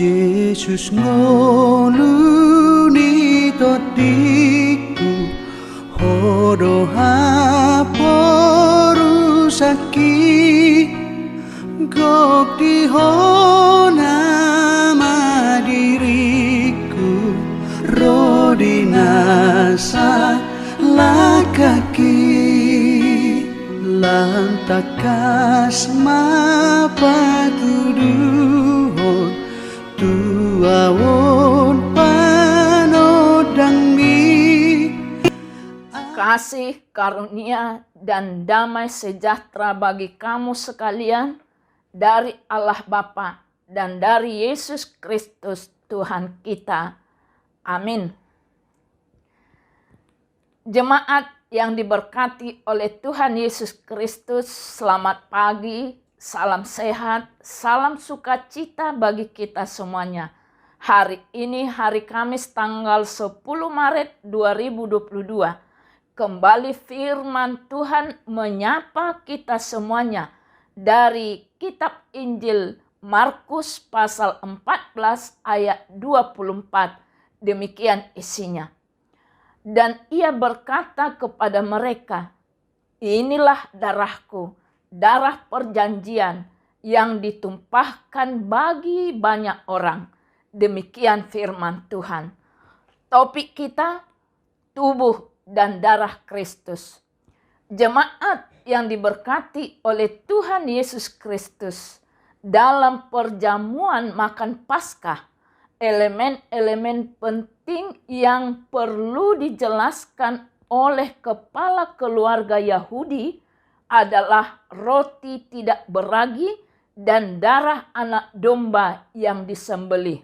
Yesus ngoluni totiku hodo haporusaki gok dihona madiriku rodinasa lakaki lantakas mapatuduhon tuawon panodang mi. Kasih, karunia, dan damai sejahtera bagi kamu sekalian dari Allah Bapa dan dari Yesus Kristus Tuhan kita. Amin. Jemaat yang diberkati oleh Tuhan Yesus Kristus, selamat pagi, salam sehat, salam sukacita bagi kita semuanya. Hari ini hari Kamis tanggal 10 Maret 2022. Kembali firman Tuhan menyapa kita semuanya dari kitab Injil Markus pasal 14 ayat 24. Demikian isinya. Dan ia berkata kepada mereka, inilah darahku, darah perjanjian yang ditumpahkan bagi banyak orang. Demikian firman Tuhan. Topik kita, tubuh dan darah Kristus. Jemaat yang diberkati oleh Tuhan Yesus Kristus, dalam perjamuan makan Paskah, elemen-elemen penting yang perlu dijelaskan oleh kepala keluarga Yahudi adalah roti tidak beragi dan darah anak domba yang disembelih.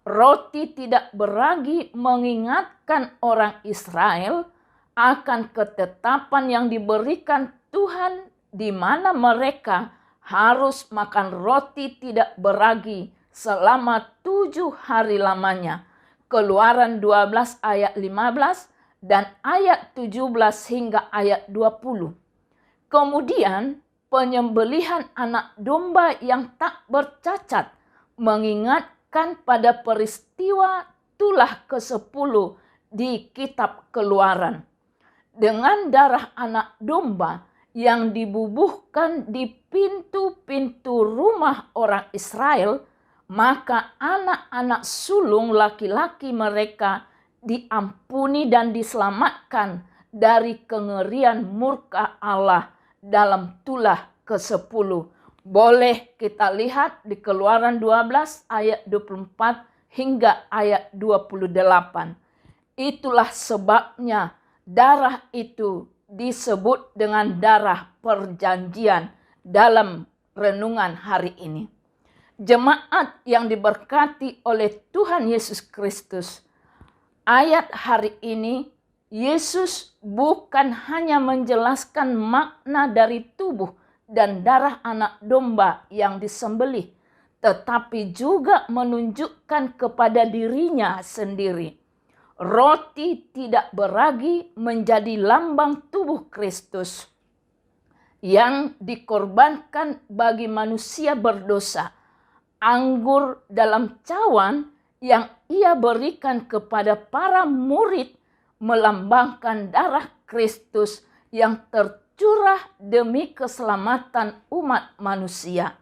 Roti tidak beragi mengingatkan orang Israel akan ketetapan yang diberikan Tuhan di mana mereka harus makan roti tidak beragi selama 7 hari lamanya. Keluaran 12 ayat 15 dan ayat 17 hingga ayat 20. Kemudian penyembelihan anak domba yang tak bercacat mengingatkan pada peristiwa tulah ke-10 di kitab Keluaran. Dengan darah anak domba yang dibubuhkan di pintu-pintu rumah orang Israel, maka anak-anak sulung laki-laki mereka diampuni dan diselamatkan dari kengerian murka Allah dalam tulah ke-10. Boleh kita lihat di Keluaran 12 ayat 24 hingga ayat 28. Itulah sebabnya darah itu disebut dengan darah perjanjian dalam renungan hari ini. Jemaat yang diberkati oleh Tuhan Yesus Kristus, ayat hari ini Yesus bukan hanya menjelaskan makna dari tubuh dan darah anak domba yang disembelih, tetapi juga menunjukkan kepada dirinya sendiri. Roti tidak beragi menjadi lambang tubuh Kristus yang dikorbankan bagi manusia berdosa. Anggur dalam cawan yang ia berikan kepada para murid melambangkan darah Kristus yang tercurah demi keselamatan umat manusia.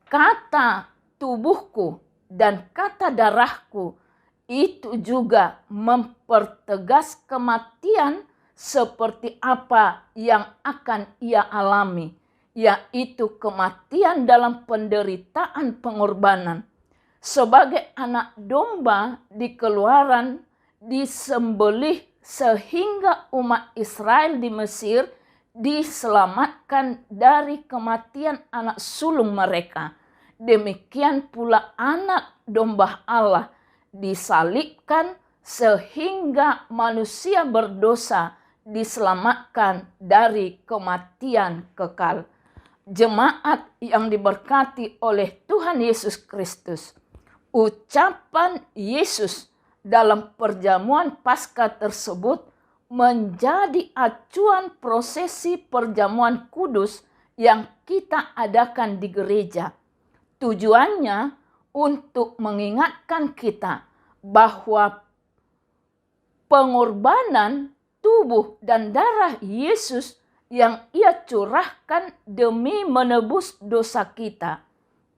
Kata tubuhku dan kata darahku itu juga mempertegas kematian seperti apa yang akan ia alami, yaitu kematian dalam penderitaan pengorbanan. Sebagai anak domba di Keluaran disembelih sehingga umat Israel di Mesir diselamatkan dari kematian anak sulung mereka. Demikian pula anak domba Allah disalibkan sehingga manusia berdosa diselamatkan dari kematian kekal. Jemaat yang diberkati oleh Tuhan Yesus Kristus, ucapan Yesus dalam perjamuan Paskah tersebut menjadi acuan prosesi perjamuan kudus yang kita adakan di gereja. Tujuannya untuk mengingatkan kita bahwa pengorbanan tubuh dan darah Yesus yang Ia curahkan demi menebus dosa kita.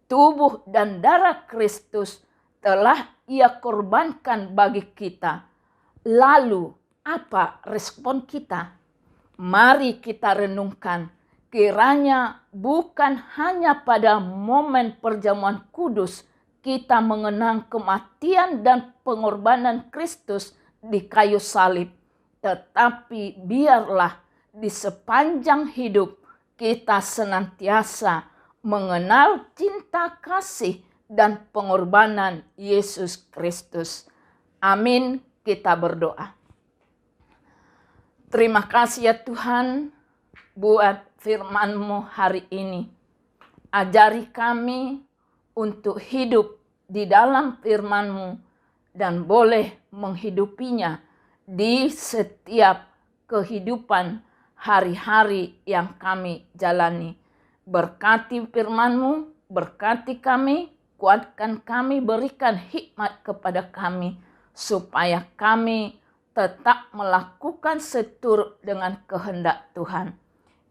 Tubuh dan darah Kristus telah Ia korbankan bagi kita. Lalu apa respon kita? Mari kita renungkan, kiranya bukan hanya pada momen perjamuan kudus kita mengenang kematian dan pengorbanan Kristus di kayu salib, tetapi biarlah di sepanjang hidup kita senantiasa mengenal cinta kasih dan pengorbanan Yesus Kristus. Amin. Kita berdoa. Terima kasih ya Tuhan buat firman-Mu hari ini. Ajari kami untuk hidup di dalam firman-Mu dan boleh menghidupinya di setiap kehidupan hari-hari yang kami jalani. Berkati firman-Mu, berkati kami, kuatkan kami, berikan hikmat kepada kami, supaya kami tetap melakukan seturut dengan kehendak Tuhan.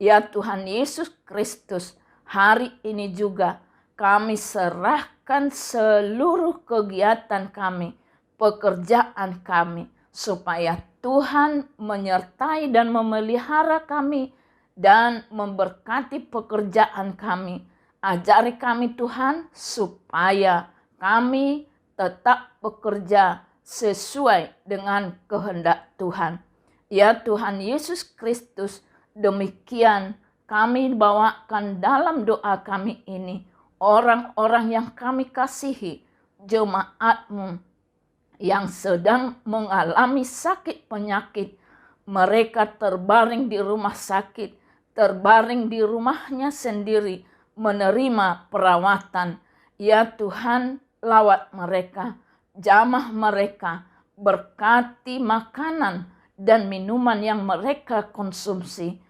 Ya Tuhan Yesus Kristus, hari ini juga kami serahkan seluruh kegiatan kami, pekerjaan kami, supaya Tuhan menyertai dan memelihara kami dan memberkati pekerjaan kami. Ajari kami Tuhan supaya kami tetap bekerja sesuai dengan kehendak Tuhan. Ya Tuhan Yesus Kristus, demikian kami bawakan dalam doa kami ini orang-orang yang kami kasihi, jemaat-Mu yang sedang mengalami sakit penyakit. Mereka terbaring di rumah sakit, terbaring di rumahnya sendiri, menerima perawatan. Ya Tuhan, lawat mereka, jamah mereka, berkati makanan dan minuman yang mereka konsumsi.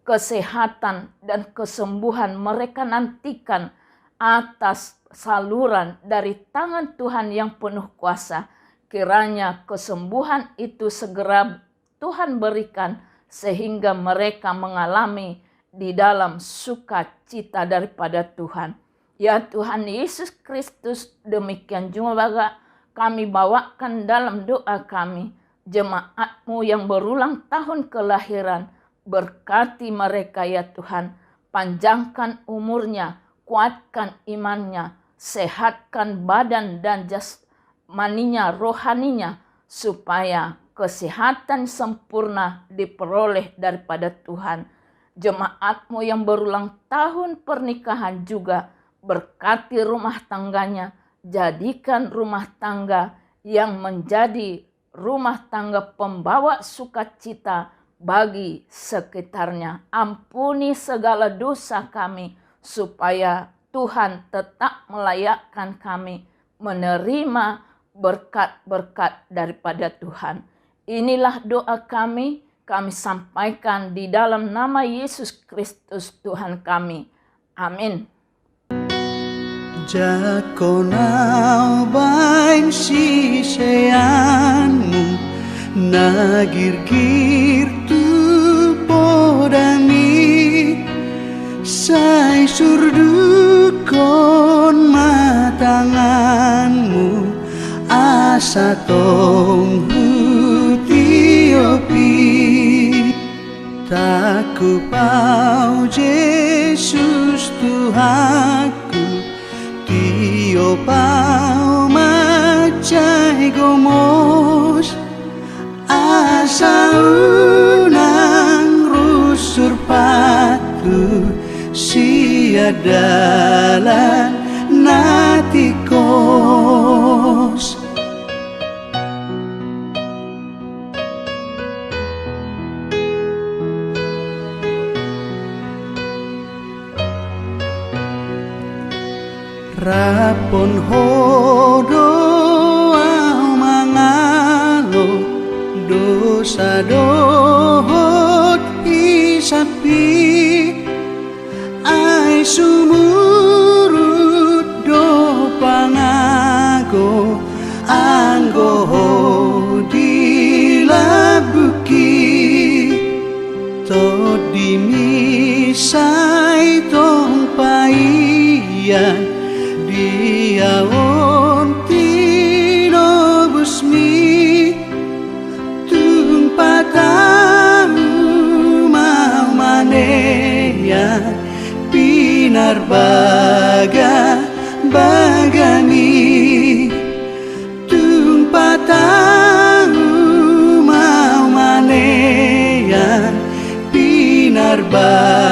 Kesehatan dan kesembuhan mereka nantikan atas saluran dari tangan Tuhan yang penuh kuasa. Kiranya kesembuhan itu segera Tuhan berikan sehingga mereka mengalami di dalam sukacita daripada Tuhan. Ya Tuhan Yesus Kristus, demikian juga kami bawakan dalam doa kami jemaat-Mu yang berulang tahun kelahiran. Berkati mereka ya Tuhan, panjangkan umurnya, kuatkan imannya, sehatkan badan dan jasmaninya, rohaninya, supaya kesehatan sempurna diperoleh daripada Tuhan. Jemaat-Mu yang berulang tahun pernikahan juga, berkati rumah tangganya, jadikan rumah tangga yang menjadi rumah tangga pembawa sukacita bagi sekitarnya. Ampuni segala dosa kami, supaya Tuhan tetap melayakkan kami menerima berkat-berkat daripada Tuhan. Inilah doa kami sampaikan di dalam nama Yesus Kristus Tuhan kami. Amin. Jakonau bain sisianmu nagir-gir tu podami sai surdukon matanganmu asa tong hutiopi taku pau Yesus Tuhanku tio pau macai gomos asa unang rusur patu siadalan natikos. Rapon hodo au mangalo dosa dohot isapi ai sumurut do pangan iaon tinobus mi tung patamu mau manea pinarbaga bagami tung patamu mau manea pinarbaga